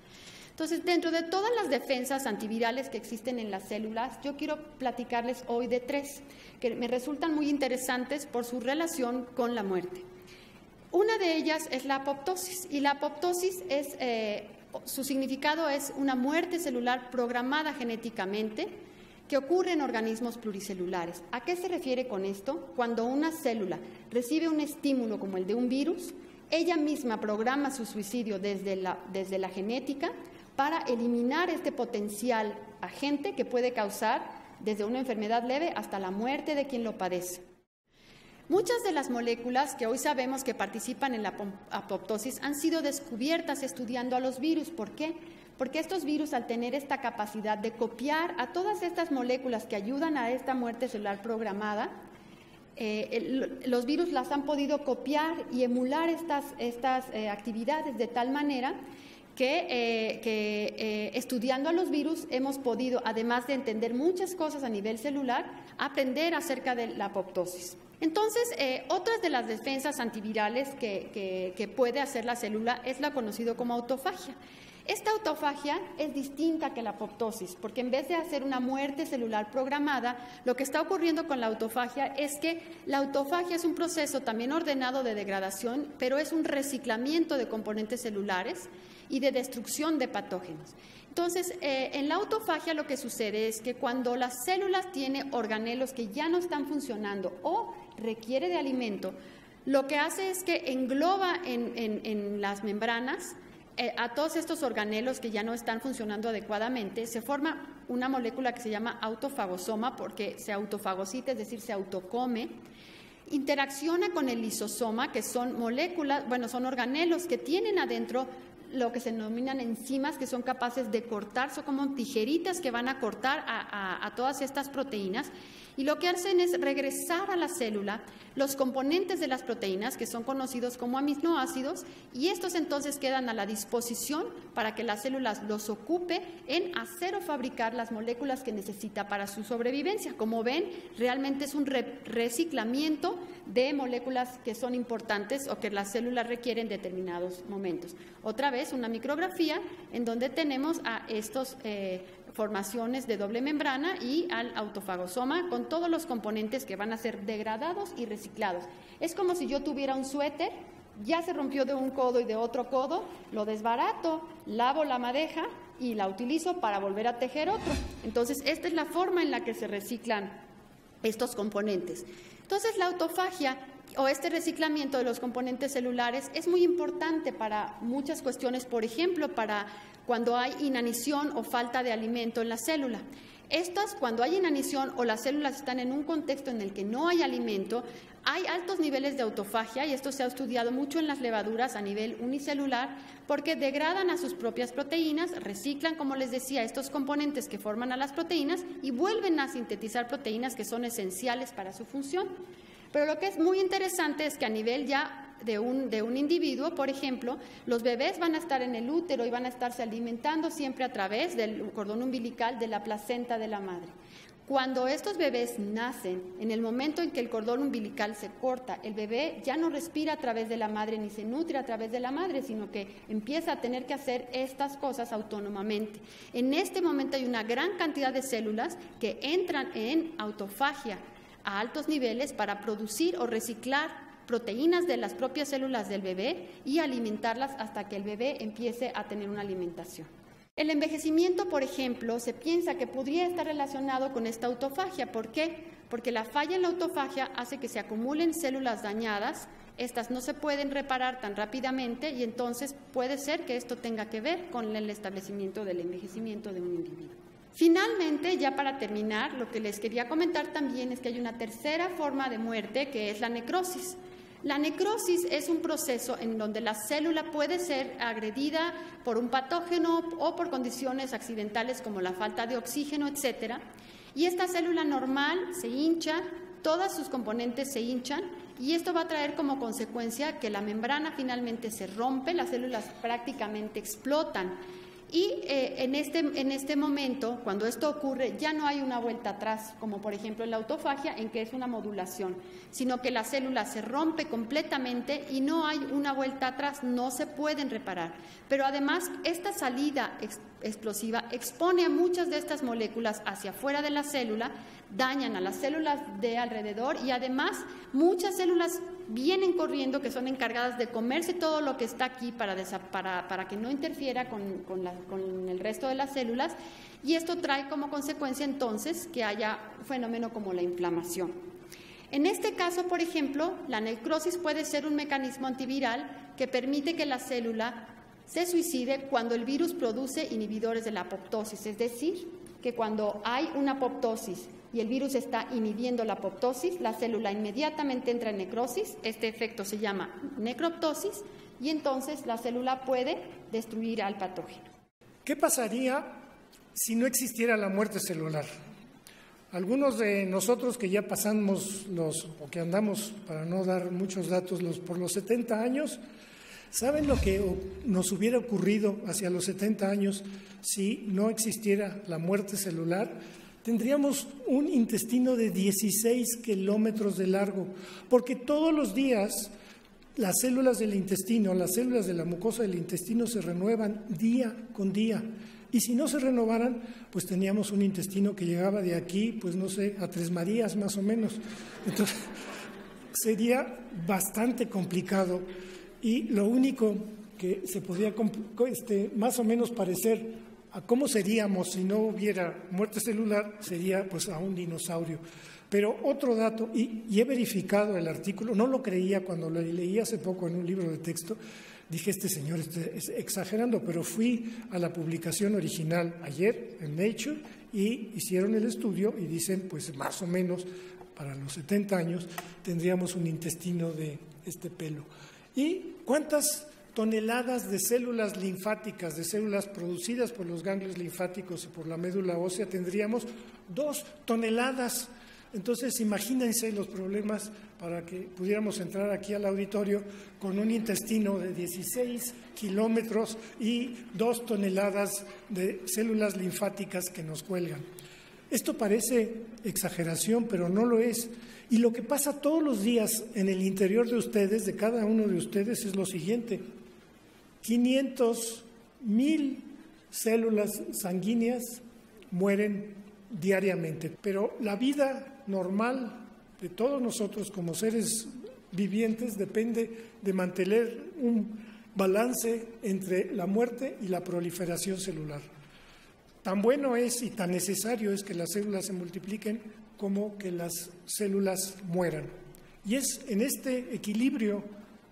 Entonces, dentro de todas las defensas antivirales que existen en las células, yo quiero platicarles hoy de tres que me resultan muy interesantes por su relación con la muerte. Una de ellas es la apoptosis, y la apoptosis es... su significado es una muerte celular programada genéticamente que ocurre en organismos pluricelulares. ¿A qué se refiere con esto? Cuando una célula recibe un estímulo como el de un virus, ella misma programa su suicidio desde la genética para eliminar este potencial agente que puede causar desde una enfermedad leve hasta la muerte de quien lo padece. Muchas de las moléculas que hoy sabemos que participan en la apoptosis han sido descubiertas estudiando a los virus. ¿Por qué? Porque estos virus, al tener esta capacidad de copiar a todas estas moléculas que ayudan a esta muerte celular programada, los virus las han podido copiar y emular estas actividades de tal manera que estudiando a los virus hemos podido, además de entender muchas cosas a nivel celular, aprender acerca de la apoptosis. Entonces, otras de las defensas antivirales que puede hacer la célula es la conocido como autofagia. Esta autofagia es distinta que la apoptosis, porque en vez de hacer una muerte celular programada, lo que está ocurriendo con la autofagia es que la autofagia es un proceso también ordenado de degradación, pero es un reciclamiento de componentes celulares y de destrucción de patógenos. Entonces, en la autofagia lo que sucede es que cuando las células tienen organelos que ya no están funcionando o requiere de alimento, lo que hace es que engloba en las membranas a todos estos organelos que ya no están funcionando adecuadamente. Se forma una molécula que se llama autofagosoma porque se autofagocita, es decir, se autocome. Interacciona con el lisosoma, que son moléculas, bueno, son organelos que tienen adentro lo que se denominan enzimas, que son capaces de cortar, son como tijeritas que van a cortar a todas estas proteínas, y lo que hacen es regresar a la célula los componentes de las proteínas, que son conocidos como aminoácidos, y estos entonces quedan a la disposición para que las células los ocupe en hacer o fabricar las moléculas que necesita para su sobrevivencia. Como ven, realmente es un reciclamiento de moléculas que son importantes o que las células requieren en determinados momentos. Otra vez, una micrografía en donde tenemos a estos formaciones de doble membrana y al autofagosoma con todos los componentes que van a ser degradados y reciclados. Es como si yo tuviera un suéter, ya se rompió de un codo y de otro codo, lo desbarato, lavo la madeja y la utilizo para volver a tejer otro. Entonces, esta es la forma en la que se reciclan estos componentes. Entonces, la autofagia o este reciclamiento de los componentes celulares es muy importante para muchas cuestiones, por ejemplo, para cuando hay inanición o falta de alimento en la célula. Cuando hay inanición o las células están en un contexto en el que no hay alimento, hay altos niveles de autofagia, y esto se ha estudiado mucho en las levaduras a nivel unicelular, porque degradan a sus propias proteínas, reciclan, como les decía, estos componentes que forman a las proteínas y vuelven a sintetizar proteínas que son esenciales para su función. Pero lo que es muy interesante es que a nivel ya de un individuo, por ejemplo, los bebés van a estar en el útero y van a estarse alimentando siempre a través del cordón umbilical de la placenta de la madre. Cuando estos bebés nacen, en el momento en que el cordón umbilical se corta, el bebé ya no respira a través de la madre ni se nutre a través de la madre, sino que empieza a tener que hacer estas cosas autónomamente. En este momento hay una gran cantidad de células que entran en autofagia a altos niveles para producir o reciclar proteínas de las propias células del bebé y alimentarlas hasta que el bebé empiece a tener una alimentación. El envejecimiento, por ejemplo, se piensa que podría estar relacionado con esta autofagia. ¿Por qué? Porque la falla en la autofagia hace que se acumulen células dañadas, estas no se pueden reparar tan rápidamente y entonces puede ser que esto tenga que ver con el establecimiento del envejecimiento de un individuo. Finalmente, ya para terminar, lo que les quería comentar también es que hay una tercera forma de muerte, que es la necrosis. La necrosis es un proceso en donde la célula puede ser agredida por un patógeno o por condiciones accidentales como la falta de oxígeno, etcétera. Y esta célula normal se hincha, todos sus componentes se hinchan, y esto va a traer como consecuencia que la membrana finalmente se rompe, las células prácticamente explotan. Y en este momento, cuando esto ocurre, ya no hay una vuelta atrás, como por ejemplo en la autofagia, en que es una modulación, sino que la célula se rompe completamente y no hay una vuelta atrás, no se pueden reparar. Pero además, esta salida explosiva expone a muchas de estas moléculas hacia afuera de la célula, dañan a las células de alrededor y además muchas células vienen corriendo que son encargadas de comerse todo lo que está aquí para que no interfiera con el resto de las células, y esto trae como consecuencia entonces que haya un fenómeno como la inflamación. En este caso, por ejemplo, la necrosis puede ser un mecanismo antiviral que permite que la célula se suicide cuando el virus produce inhibidores de la apoptosis, es decir, que cuando hay una apoptosis y el virus está inhibiendo la apoptosis, la célula inmediatamente entra en necrosis. Este efecto se llama necroptosis y entonces la célula puede destruir al patógeno. ¿Qué pasaría si no existiera la muerte celular? Algunos de nosotros que ya pasamos o que andamos, para no dar muchos datos, por los 70 años, ¿saben lo que nos hubiera ocurrido hacia los 70 años si no existiera la muerte celular? Tendríamos un intestino de 16 kilómetros de largo, porque todos los días las células del intestino, las células de la mucosa del intestino se renuevan día con día. Y si no se renovaran, pues teníamos un intestino que llegaba de aquí, pues no sé, a Tres Marías más o menos. Entonces, sería bastante complicado. Y lo único que se podía más o menos parecer a cómo seríamos si no hubiera muerte celular sería pues a un dinosaurio. Pero otro dato, y he verificado el artículo, no lo creía cuando lo leí hace poco en un libro de texto, dije, este señor está exagerando, pero fui a la publicación original ayer en Nature y hicieron el estudio y dicen, pues más o menos para los 70 años tendríamos un intestino de este pelo. ¿Y cuántas toneladas de células linfáticas, de células producidas por los ganglios linfáticos y por la médula ósea tendríamos? 2 toneladas. Entonces, imagínense los problemas para que pudiéramos entrar aquí al auditorio con un intestino de 16 kilómetros y 2 toneladas de células linfáticas que nos cuelgan. Esto parece exageración, pero no lo es. Y lo que pasa todos los días en el interior de ustedes, de cada uno de ustedes, es lo siguiente. 500,000 células sanguíneas mueren diariamente, pero la vida normal de todos nosotros como seres vivientes depende de mantener un balance entre la muerte y la proliferación celular. Tan bueno es y tan necesario es que las células se multipliquen como que las células mueran. Y es en este equilibrio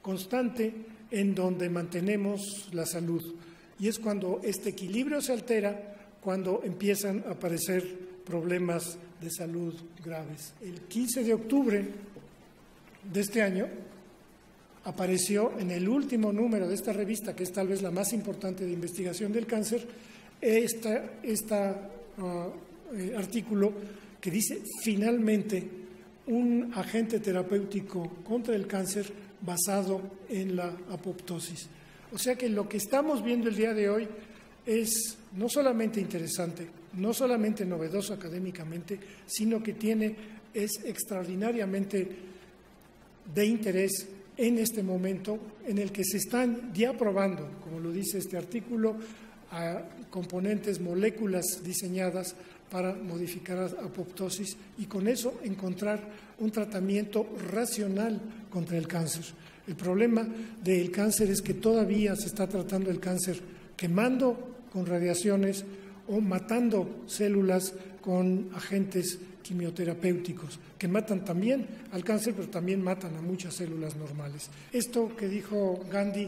constante en donde mantenemos la salud. Y es cuando este equilibrio se altera, cuando empiezan a aparecer problemas de salud graves. El 15 de octubre de este año apareció en el último número de esta revista, que es tal vez la más importante de investigación del cáncer, artículo que dice finalmente un agente terapéutico contra el cáncer basado en la apoptosis. O sea que lo que estamos viendo el día de hoy es no solamente interesante, no solamente novedoso académicamente, sino que es extraordinariamente de interés en este momento en el que se están ya probando, como lo dice este artículo, a componentes, moléculas diseñadas para modificar la apoptosis y con eso encontrar un tratamiento racional contra el cáncer. El problema del cáncer es que todavía se está tratando el cáncer quemando con radiaciones o matando células con agentes quimioterapéuticos, que matan también al cáncer, pero también matan a muchas células normales. Esto que dijo Gandhi,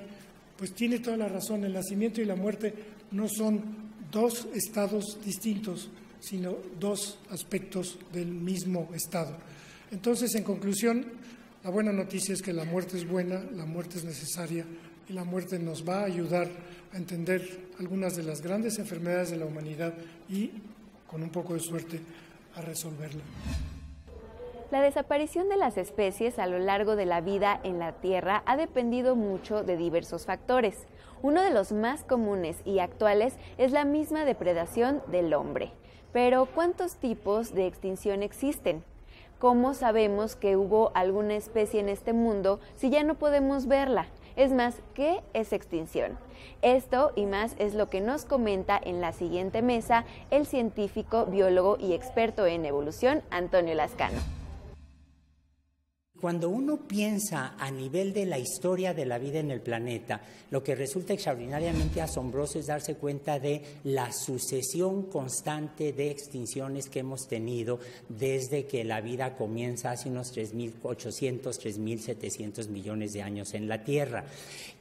pues tiene toda la razón. El nacimiento y la muerte no son 2 estados distintos, sino 2 aspectos del mismo estado. Entonces, en conclusión, la buena noticia es que la muerte es buena, la muerte es necesaria y la muerte nos va a ayudar a entender algunas de las grandes enfermedades de la humanidad y, con un poco de suerte, a resolverla. La desaparición de las especies a lo largo de la vida en la Tierra ha dependido mucho de diversos factores. Uno de los más comunes y actuales es la misma depredación del hombre. Pero, ¿cuántos tipos de extinción existen? ¿Cómo sabemos que hubo alguna especie en este mundo si ya no podemos verla? Es más, ¿qué es extinción? Esto y más es lo que nos comenta en la siguiente mesa el científico, biólogo y experto en evolución, Antonio Lascano. Cuando uno piensa a nivel de la historia de la vida en el planeta, lo que resulta extraordinariamente asombroso es darse cuenta de la sucesión constante de extinciones que hemos tenido desde que la vida comienza hace unos 3.800, 3.700 millones de años en la Tierra.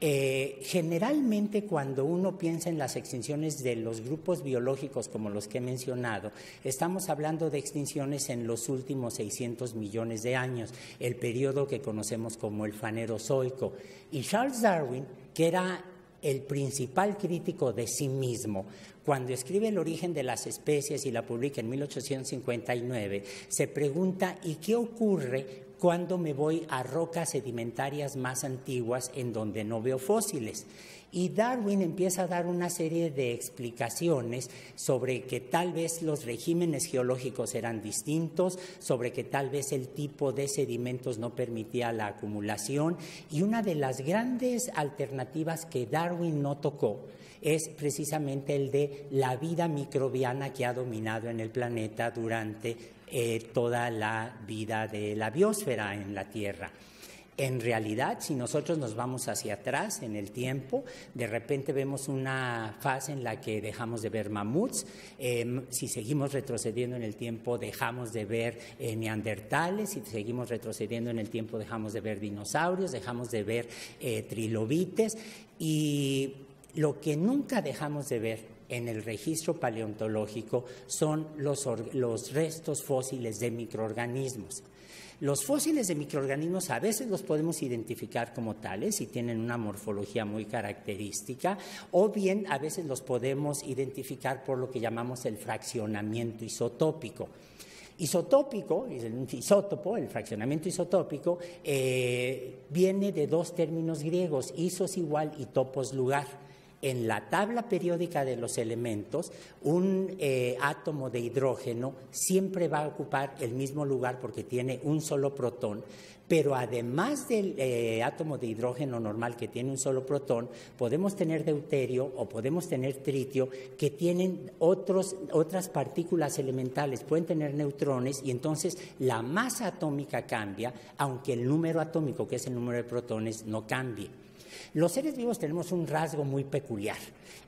Generalmente cuando uno piensa en las extinciones de los grupos biológicos como los que he mencionado, estamos hablando de extinciones en los últimos 600 millones de años, el periodo que conocemos como el Fanerozoico. Y Charles Darwin, que era el principal crítico de sí mismo, cuando escribe El origen de las especies y la publica en 1859, se pregunta ¿y qué ocurre cuando me voy a rocas sedimentarias más antiguas en donde no veo fósiles? Y Darwin empieza a dar una serie de explicaciones sobre que tal vez los regímenes geológicos eran distintos, sobre que tal vez el tipo de sedimentos no permitía la acumulación, y una de las grandes alternativas que Darwin no tocó es precisamente el de la vida microbiana que ha dominado en el planeta durante toda la vida de la biosfera en la Tierra. En realidad, si nosotros nos vamos hacia atrás en el tiempo, de repente vemos una fase en la que dejamos de ver mamuts. Si seguimos retrocediendo en el tiempo, dejamos de ver neandertales. Si seguimos retrocediendo en el tiempo, dejamos de ver dinosaurios, dejamos de ver trilobites. Y lo que nunca dejamos de ver en el registro paleontológico son los restos fósiles de microorganismos. Los fósiles de microorganismos a veces los podemos identificar como tales y tienen una morfología muy característica, o bien a veces los podemos identificar por lo que llamamos el fraccionamiento isotópico. Isotópico, el isótopo, el fraccionamiento isotópico, viene de dos términos griegos, isos igual y topos lugar. En la tabla periódica de los elementos, un átomo de hidrógeno siempre va a ocupar el mismo lugar porque tiene un solo protón, pero además del átomo de hidrógeno normal que tiene un solo protón, podemos tener deuterio o podemos tener tritio que tienen otras partículas elementales, pueden tener neutrones, y entonces la masa atómica cambia, aunque el número atómico, que es el número de protones, no cambie. Los seres vivos tenemos un rasgo muy peculiar,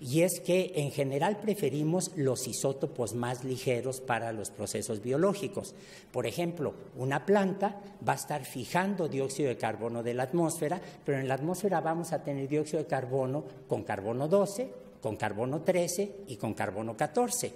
y es que en general preferimos los isótopos más ligeros para los procesos biológicos. Por ejemplo, una planta va a estar fijando dióxido de carbono de la atmósfera, pero en la atmósfera vamos a tener dióxido de carbono con carbono 12, con carbono 13 y con carbono 14.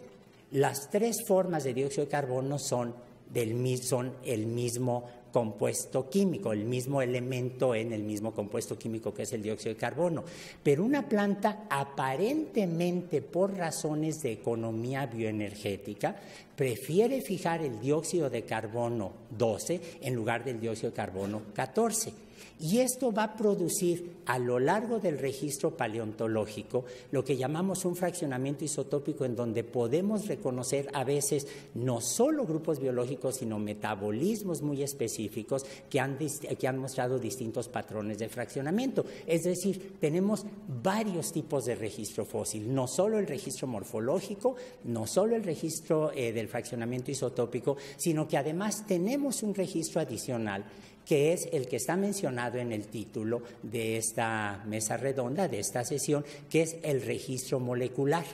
Las tres formas de dióxido de carbono son el mismo compuesto químico, el mismo elemento en el mismo compuesto químico que es el dióxido de carbono. Pero una planta, aparentemente por razones de economía bioenergética, prefiere fijar el dióxido de carbono 12 en lugar del dióxido de carbono 14. Y esto va a producir a lo largo del registro paleontológico lo que llamamos un fraccionamiento isotópico, en donde podemos reconocer a veces no solo grupos biológicos, sino metabolismos muy específicos que han mostrado distintos patrones de fraccionamiento. Es decir, tenemos varios tipos de registro fósil, no solo el registro morfológico, no solo el registro del fraccionamiento isotópico, sino que además tenemos un registro adicional, que es el que está mencionado en el título de esta mesa redonda, de esta sesión, que es el registro molecular.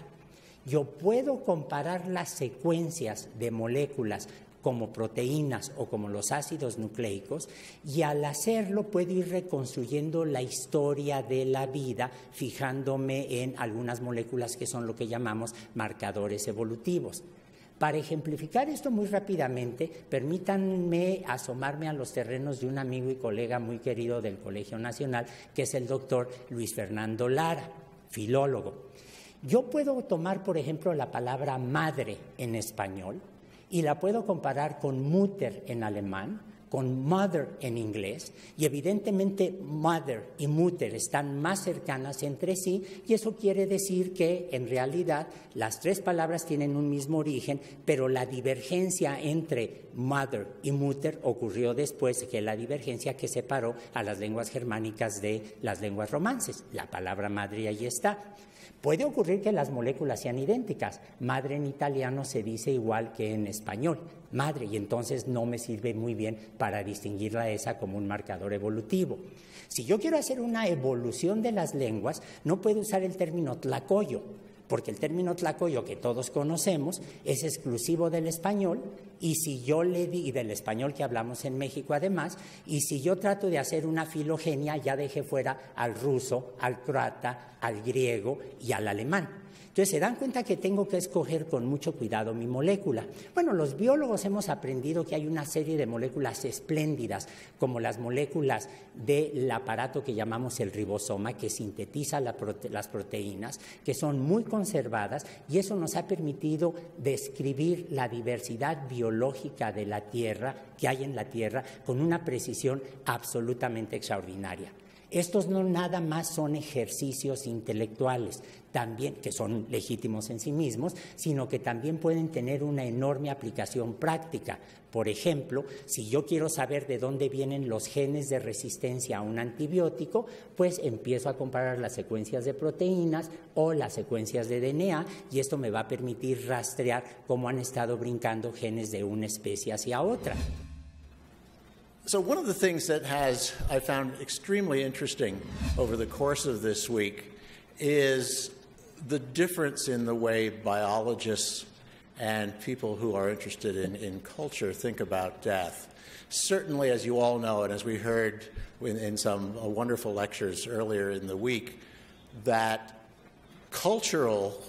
Yo puedo comparar las secuencias de moléculas como proteínas o como los ácidos nucleicos, y al hacerlo puedo ir reconstruyendo la historia de la vida, fijándome en algunas moléculas que son lo que llamamos marcadores evolutivos. Para ejemplificar esto muy rápidamente, permítanme asomarme a los terrenos de un amigo y colega muy querido del Colegio Nacional, que es el doctor Luis Fernando Lara, filólogo. Yo puedo tomar, por ejemplo, la palabra madre en español y la puedo comparar con Mutter en alemán, con mother en inglés, y evidentemente mother y mutter están más cercanas entre sí, y eso quiere decir que en realidad las tres palabras tienen un mismo origen, pero la divergencia entre mother y mutter ocurrió después que la divergencia que separó a las lenguas germánicas de las lenguas romances. La palabra madre ahí está. Puede ocurrir que las moléculas sean idénticas. Madre en italiano se dice igual que en español, madre, y entonces no me sirve muy bien para distinguirla esa como un marcador evolutivo. Si yo quiero hacer una evolución de las lenguas, no puedo usar el término tlacoyo, porque el término tlacoyo que todos conocemos es exclusivo del español, y del español que hablamos en México además, y si yo trato de hacer una filogenia, ya dejé fuera al ruso, al croata, al griego y al alemán. Entonces, se dan cuenta que tengo que escoger con mucho cuidado mi molécula. Bueno, los biólogos hemos aprendido que hay una serie de moléculas espléndidas, como las moléculas del aparato que llamamos el ribosoma, que sintetiza las proteínas, que son muy conservadas, y eso nos ha permitido describir la diversidad biológica de la Tierra, que hay en la Tierra, con una precisión absolutamente extraordinaria. Estos no nada más son ejercicios intelectuales, también, que son legítimos en sí mismos, sino que también pueden tener una enorme aplicación práctica. Por ejemplo, si yo quiero saber de dónde vienen los genes de resistencia a un antibiótico, pues empiezo a comparar las secuencias de proteínas o las secuencias de DNA, y esto me va a permitir rastrear cómo han estado brincando genes de una especie hacia otra. So one of the things that I found extremely interesting over the course of this week is the difference in the way biologists and people who are interested in culture think about death. Certainly, as you all know, and as we heard in some wonderful lectures earlier in the week, that cultural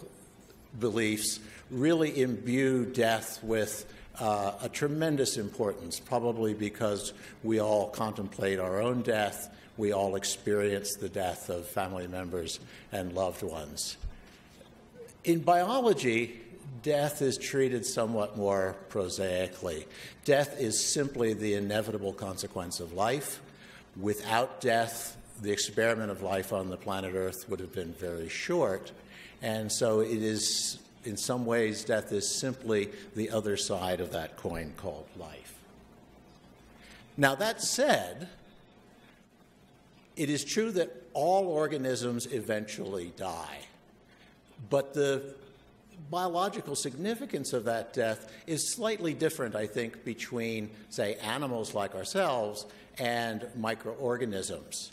beliefs really imbue death with a tremendous importance, probably because we all contemplate our own death, we all experience the death of family members and loved ones. In biology, death is treated somewhat more prosaically. Death is simply the inevitable consequence of life. Without death, the experiment of life on the planet Earth would have been very short, and so it is, in some ways, death is simply the other side of that coin called life. Now, that said, it is true that all organisms eventually die, but the biological significance of that death is slightly different, I think, between, say, animals like ourselves and microorganisms.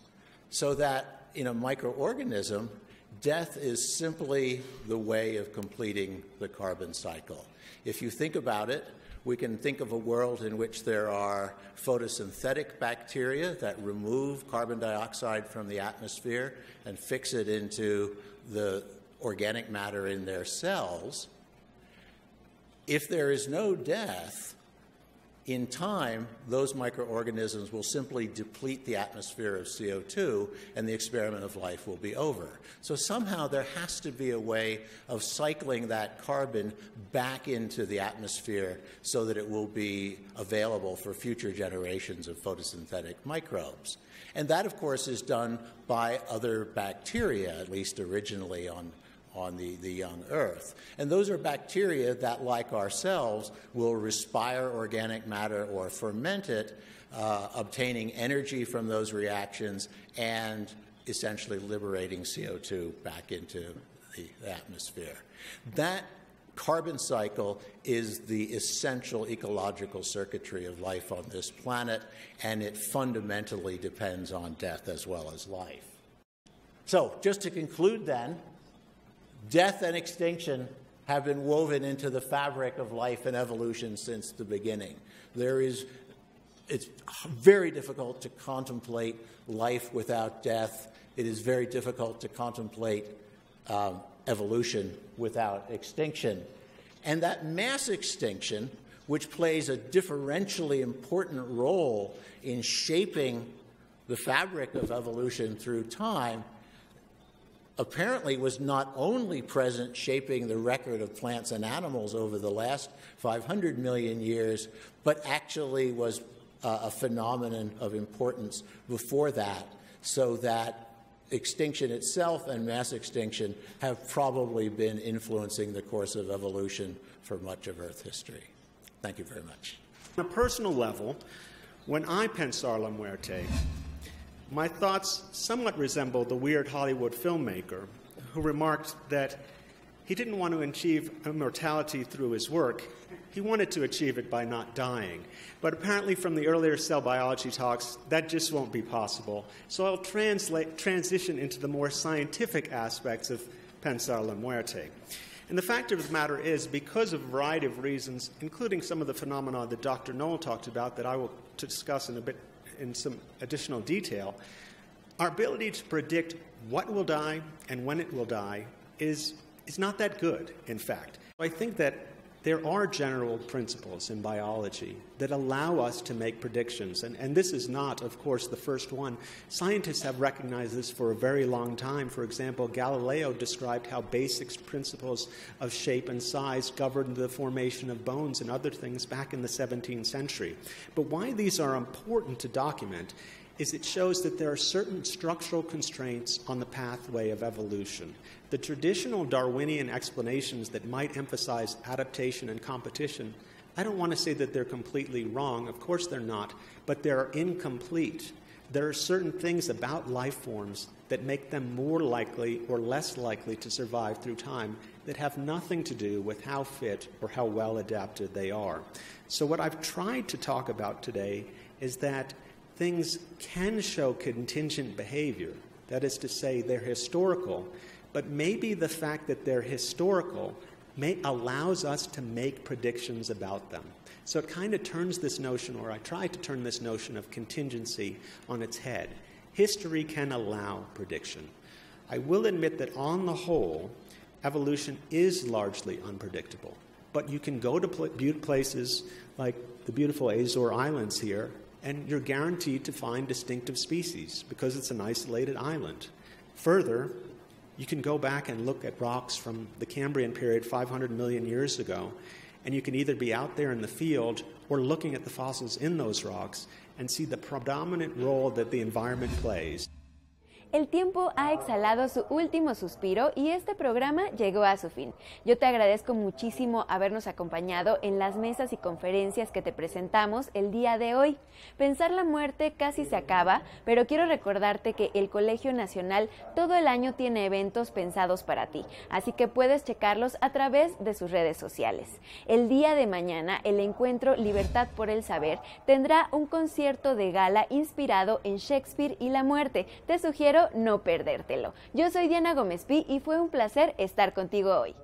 So that in a microorganism, death is simply the way of completing the carbon cycle. If you think about it, we can think of a world in which there are photosynthetic bacteria that remove carbon dioxide from the atmosphere and fix it into the organic matter in their cells. If there is no death, in time, those microorganisms will simply deplete the atmosphere of CO2 and the experiment of life will be over. So somehow there has to be a way of cycling that carbon back into the atmosphere so that it will be available for future generations of photosynthetic microbes. And that, of course, is done by other bacteria, at least originally on the young Earth. And those are bacteria that, like ourselves, will respire organic matter or ferment it, obtaining energy from those reactions and essentially liberating CO2 back into the atmosphere. That carbon cycle is the essential ecological circuitry of life on this planet, and it fundamentally depends on death as well as life. So, just to conclude then, death and extinction have been woven into the fabric of life and evolution since the beginning. It's very difficult to contemplate life without death. It is very difficult to contemplate evolution without extinction. And that mass extinction, which plays a differentially important role in shaping the fabric of evolution through time, apparently was not only present shaping the record of plants and animals over the last 500 million years, but actually was a phenomenon of importance before that, so that extinction itself and mass extinction have probably been influencing the course of evolution for much of Earth history. Thank you very much. On a personal level, when I pensar la muerte, my thoughts somewhat resemble the weird Hollywood filmmaker who remarked that he didn't want to achieve immortality through his work. He wanted to achieve it by not dying. But apparently from the earlier cell biology talks, that just won't be possible. So I'll transition into the more scientific aspects of Pensar la Muerte. And the fact of the matter is, because of a variety of reasons, including some of the phenomena that Dr. Knoll talked about that I will discuss in some additional detail, our ability to predict what will die and when it will die is not that good, in fact. I think that there are general principles in biology that allow us to make predictions, and this is not, of course, the first one. Scientists have recognized this for a very long time. For example, Galileo described how basic principles of shape and size governed the formation of bones and other things back in the 17th century. But why these are important to document is it shows that there are certain structural constraints on the pathway of evolution. The traditional Darwinian explanations that might emphasize adaptation and competition, I don't want to say that they're completely wrong, of course they're not, but they're incomplete. There are certain things about life forms that make them more likely or less likely to survive through time that have nothing to do with how fit or how well adapted they are. So what I've tried to talk about today is that things can show contingent behavior, that is to say, they're historical, but maybe the fact that they're historical allows us to make predictions about them. So it kind of turns this notion, or I try to turn this notion of contingency on its head. History can allow prediction. I will admit that on the whole, evolution is largely unpredictable, but you can go to places like the beautiful Azore Islands here, and you're guaranteed to find distinctive species because it's an isolated island. Further, you can go back and look at rocks from the Cambrian period 500 million years ago, and you can either be out there in the field or looking at the fossils in those rocks and see the predominant role that the environment plays. El tiempo ha exhalado su último suspiro y este programa llegó a su fin. Yo te agradezco muchísimo habernos acompañado en las mesas y conferencias que te presentamos el día de hoy. Pensar la muerte casi se acaba, pero quiero recordarte que el Colegio Nacional todo el año tiene eventos pensados para ti, así que puedes checarlos a través de sus redes sociales. El día de mañana, el encuentro Libertad por el Saber tendrá un concierto de gala inspirado en Shakespeare y la muerte. Te sugiero no perdértelo. Yo soy Diana Gómez Pi y fue un placer estar contigo hoy.